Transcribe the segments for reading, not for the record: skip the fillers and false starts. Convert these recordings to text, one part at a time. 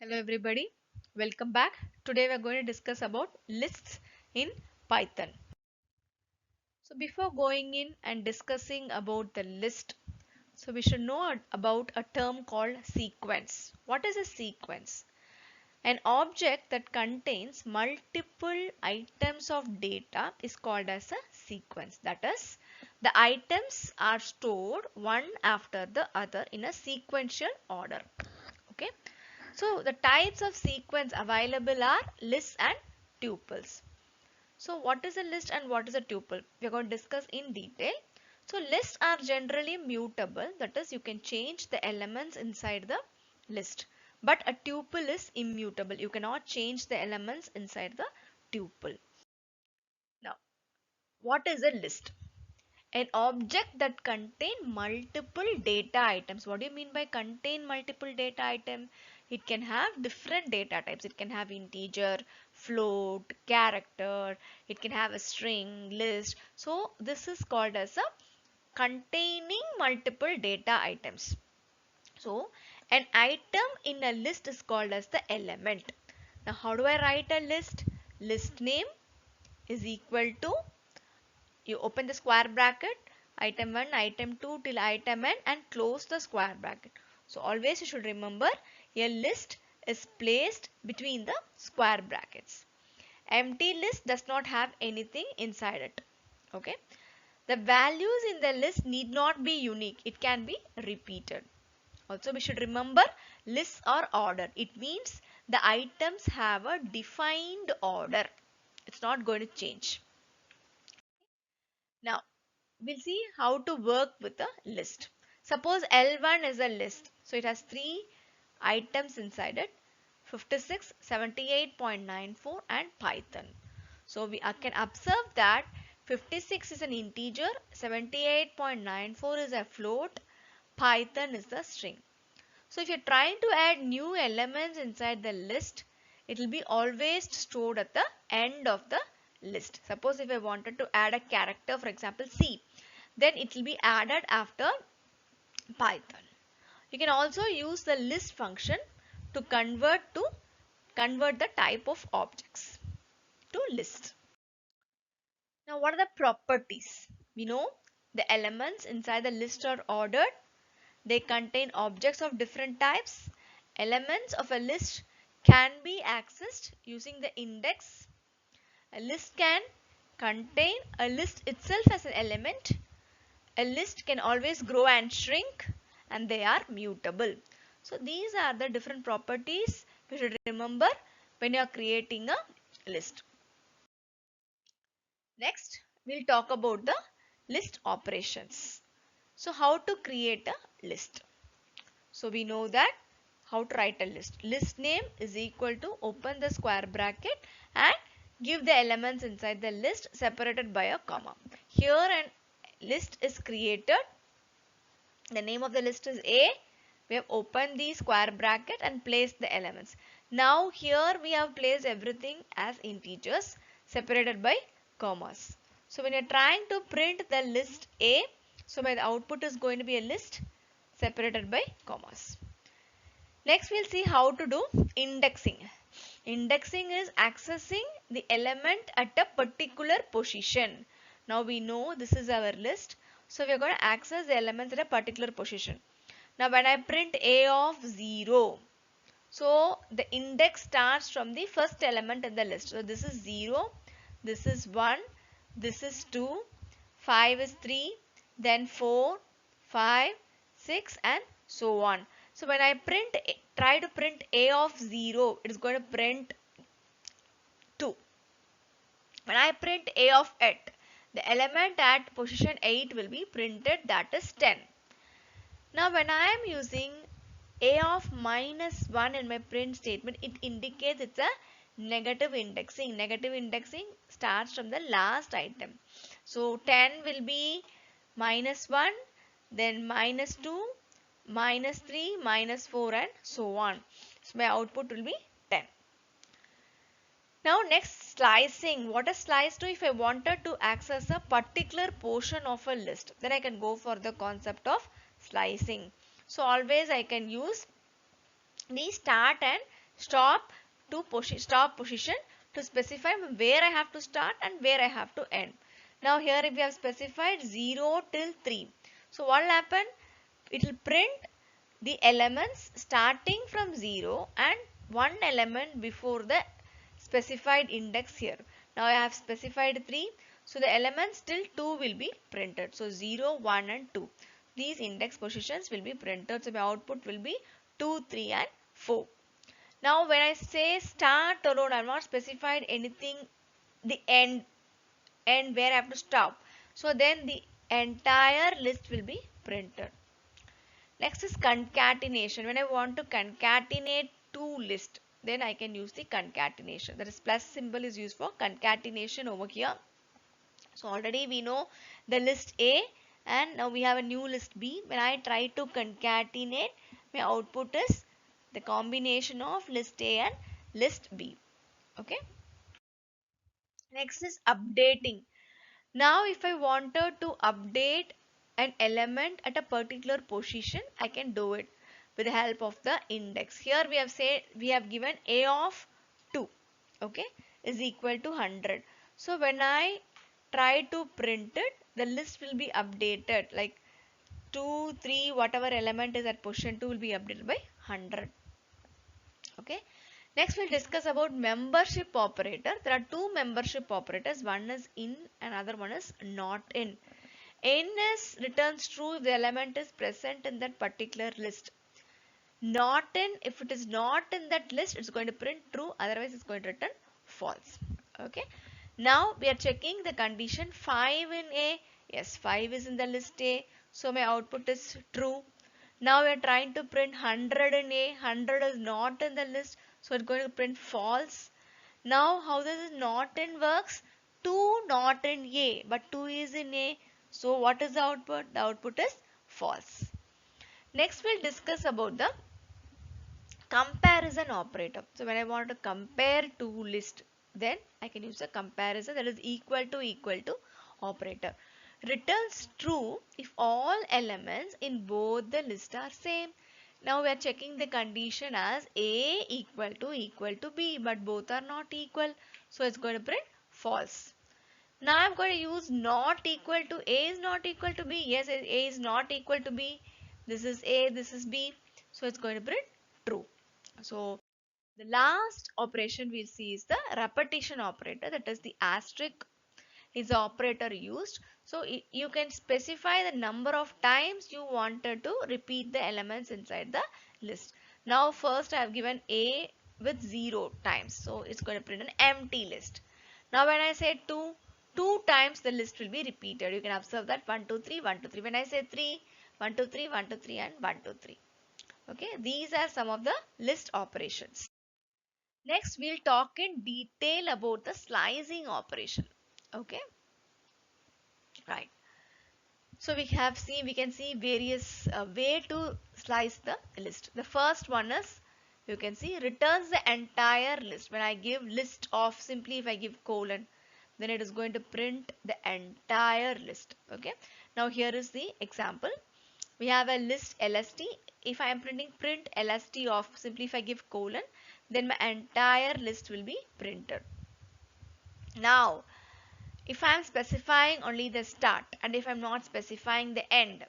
Hello everybody, welcome back. Today we are going to discuss about lists in Python. So before going in and discussing about the list, so we should know about a term called sequence. What is a sequence? An object that contains multiple items of data is called as a sequence. That is, the items are stored one after the other in a sequential order. Okay. So the types of sequence available are lists and tuples. So what is a list and what is a tuple? We are going to discuss in detail. So lists are generally mutable, that is you can change the elements inside the list. But a tuple is immutable. You cannot change the elements inside the tuple. Now, what is a list? An object that contain multiple data items. What do you mean by contain multiple data item? It can have different data types. It can have integer, float, character. It can have a string, list. So this is called as a containing multiple data items. So an item in a list is called as the element. Now how do I write a list? List name is equal to, you open the square bracket, item 1, item 2 till item n, and close the square bracket. So always you should remember a list is placed between the square brackets. Empty list does not have anything inside it. Okay. The values in the list need not be unique. It can be repeated. Also we should remember lists are ordered. It means the items have a defined order. It's not going to change. Now we'll see how to work with a list. Suppose L1 is a list. So it has 3 items inside it: 56, 78.94 and Python. So we can observe that 56 is an integer, 78.94 is a float, Python is the string. So if you're trying to add new elements inside the list, it will be always stored at the end of the list. Suppose if I wanted to add a character, for example C, then it will be added after Python. You can also use the list function to convert the type of objects to list. Now what are the properties? We know the elements inside the list are ordered. They contain objects of different types. Elements of a list can be accessed using the index. A list can contain a list itself as an element. A list can always grow and shrink, and they are mutable. So these are the different properties you should remember when you are creating a list. Next, we'll talk about the list operations. So how to create a list? So we know that how to write a list. List name is equal to, open the square bracket and give the elements inside the list separated by a comma. Here an list is created. The name of the list is A. We have opened the square bracket and placed the elements. Now here we have placed everything as integers separated by commas. So when you are trying to print the list A, so the output is going to be a list separated by commas. Next we'll see how to do indexing. Indexing is accessing the element at a particular position. Now we know this is our list. So we are going to access the elements at a particular position. Now when I print A of 0, so the index starts from the first element in the list. So this is 0, this is 1, this is 2, 5 is 3, then 4, 5, 6 and so on. So when I try to print A of 0, it is going to print 2. When I print A of 8, the element at position 8 will be printed, that is 10. Now when I am using A of minus 1 in my print statement, it indicates it's a negative indexing. Negative indexing starts from the last item. So 10 will be minus 1, then minus 2, minus 3, minus 4 and so on. So my output will be 10. Now next, slicing. What does slice do? If I wanted to access a particular portion of a list, then I can go for the concept of slicing. So always I can use the start and stop position to specify where I have to start and where I have to end. Now here if we have specified 0 till 3. So what will happen? It will print the elements starting from 0 and one element before the specified index here. Now I have specified 3. So the elements till 2 will be printed. So 0, 1 and 2. These index positions will be printed. So my output will be 2, 3 and 4. Now when I say start alone, I have not specified anything, the end where I have to stop. So then the entire list will be printed. Next is concatenation. When I want to concatenate two lists, then I can use the concatenation. That is plus symbol is used for concatenation over here. So already we know the list A and now we have a new list B. When I try to concatenate, my output is the combination of list A and list B. Okay. Next is updating. Now if I wanted to update an element at a particular position, I can do it with the help of the index. Here we have said we have given A of 2, okay, is equal to 100. So when I try to print it, the list will be updated like 2, 3, whatever element is at position 2 will be updated by 100. Okay. Next we'll discuss about membership operator. There are two membership operators. One is in, another one is not in. In is returns true if the element is present in that particular list. Not in, if it is not in that list, it's going to print true, otherwise it's going to return false. Okay. Now we are checking the condition 5 in A. Yes, 5 is in the list A. So my output is true. Now we are trying to print 100 in A. 100 is not in the list. So it's going to print false. Now how does not in works? 2 not in A, but 2 is in A. So what is the output? The output is false. Next we'll discuss about the comparison operator. So when I want to compare two lists, then I can use a comparison, that is equal to operator. Returns true if all elements in both the list are same. Now we are checking the condition as A equal to B, but both are not equal. So it's going to print false. Now I'm going to use not equal to. A is not equal to B. Yes, A is not equal to B. This is A, this is B. So it's going to print true. So the last operation we'll see is the repetition operator, that is the asterisk is the operator used. So you can specify the number of times you wanted to repeat the elements inside the list. Now first I have given A with 0 times. So it's going to print an empty list. Now when I say 2, 2 times the list will be repeated. You can observe that 1, 2, 3, 1, 2, 3. When I say 3, 1, 2, 3, 1, 2, 3 and 1, 2, 3. Okay, these are some of the list operations. Next, we'll talk in detail about the slicing operation. Okay, right. So we can see various way to slice the list. The first one is, you can see, returns the entire list. When I give list of, simply if I give colon, then it is going to print the entire list. Okay. Now here is the example. We have a list LST. If I am printing print LST of, simply if I give colon, then my entire list will be printed. Now if I am specifying only the start and if I am not specifying the end,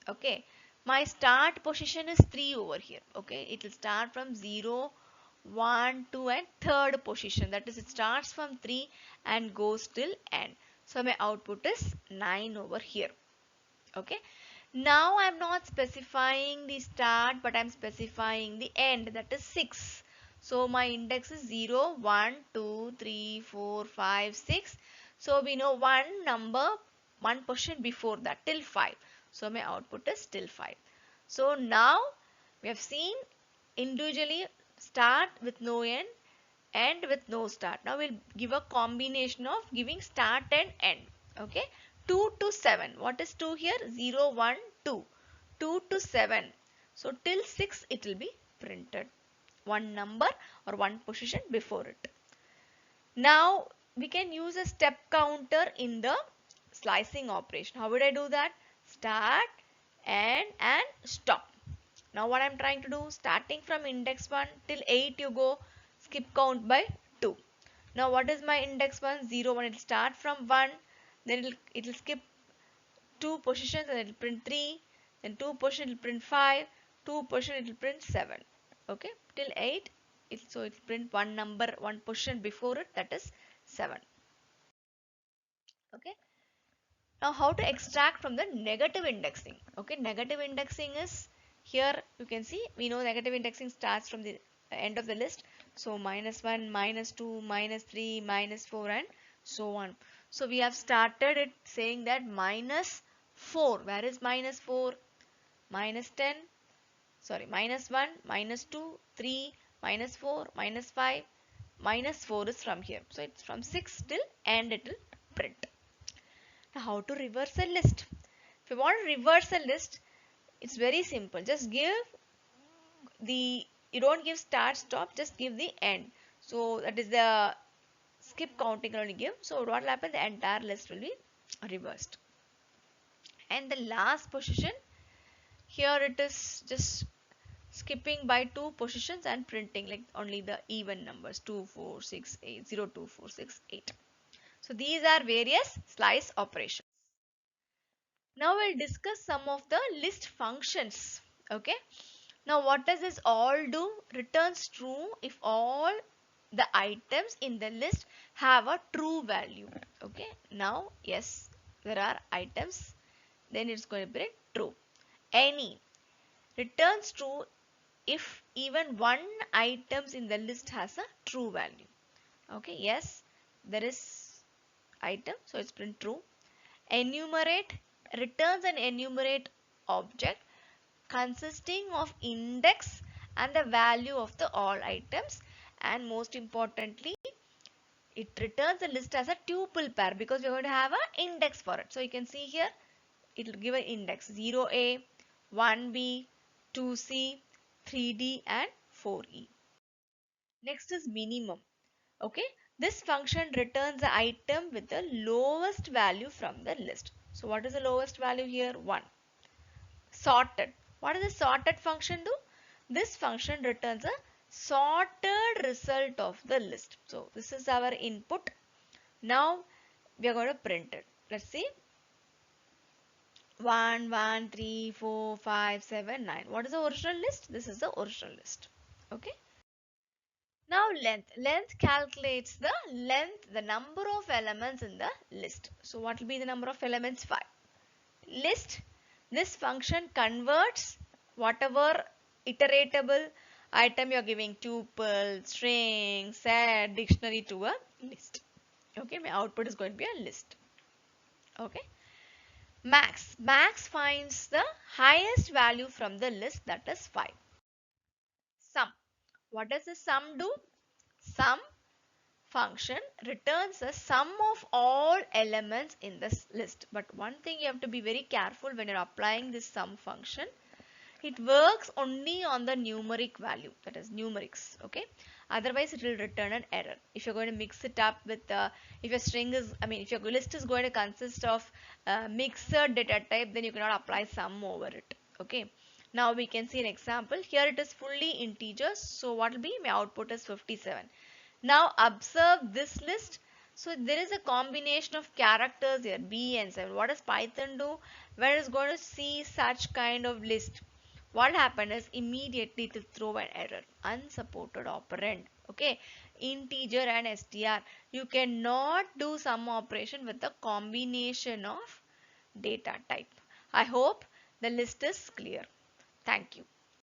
okay, my start position is 3 over here. Okay, it will start from 0, 1, 2 and third position, that is it starts from 3 and goes till end. So my output is 9 over here. Okay, now I'm not specifying the start but I'm specifying the end, that is 6. So my index is 0, 1, 2, 3, 4, 5, 6. So we know one number, one position before that till 5. So my output is till 5. So now we have seen individually start with no end with no start. Now we'll give a combination of giving start and end. Okay. 2 to 7. What is 2 here? 0, 1, 2. 2 to 7. So till 6 it will be printed. One number or one position before it. Now we can use a step counter in the slicing operation. How would I do that? Start, end and stop. Now what I'm trying to do, starting from index 1 till 8 you go, skip count by 2. Now what is my index 1? 0, 1. It will start from 1, then it will skip 2 positions and it will print 3, then 2 positions it will print 5, 2 positions it will print 7. Okay, till 8, so it will print one number, one position before it, that is 7. Okay. Now how to extract from the negative indexing? Okay, negative indexing is here you can see, we know negative indexing starts from the end of the list. So -1, -2, -3, -4 and so on. So we have started it saying that -4. Where is -4? -10, sorry, -1, -2, 3, -4, -5, -4 is from here. So it's from 6 till end it will print. Now how to reverse a list? If you want to reverse a list, it's very simple. Just give you don't give start stop, just give the end. So that is the skip counting only give. So what will happen? The entire list will be reversed. And the last position, here it is just skipping by 2 positions and printing like only the even numbers 2, 4, 6, 8, 0, 2, 4, 6, 8. So these are various slice operations. Now we'll discuss some of the list functions. Okay. Now what does this all do? Returns true if all the items in the list have a true value. Okay. Now yes, there are items, then it's going to be true. Any returns true if even one items in the list has a true value. Okay. Yes, there is item, so it's print true. Enumerate returns an enumerate object consisting of index and the value of the all items, and most importantly it returns the list as a tuple pair because we're going to have an index for it. So you can see here it will give an index 0a, 1b, 2c, 3d and 4e. Next is minimum. Okay, this function returns the item with the lowest value from the list. So what is the lowest value here? 1. Sorted. What does the sorted function do? This function returns a sorted result of the list. So this is our input. Now we are going to print it. Let's see. 1, 1, 3, 4, 5, 7, 9. What is the original list? This is the original list. Okay. Now length. Length calculates the length, the number of elements in the list. So what will be the number of elements? 5. List. This function converts whatever iteratable item you are giving, tuple, string, set, dictionary, to a list. Okay, my output is going to be a list. Okay. Max. Max finds the highest value from the list, that is 5. Sum. What does the sum do? Sum function returns the sum of all elements in this list. But one thing you have to be very careful when you're applying this sum function. It works only on the numeric value, that is numerics. Okay. Otherwise it will return an error. If you're going to mix it up with if your string is, if your list is going to consist of mixed data type, then you cannot apply sum over it. Okay. Now we can see an example. Here it is fully integers. So what will be? My output is 57. Now observe this list. So there is a combination of characters here, B and 7. What does Python do? When it's going to see such kind of list, what happened is immediately to throw an error, unsupported operand. Okay, integer and str. You cannot do sum operation with the combination of data type. I hope the list is clear. Thank you.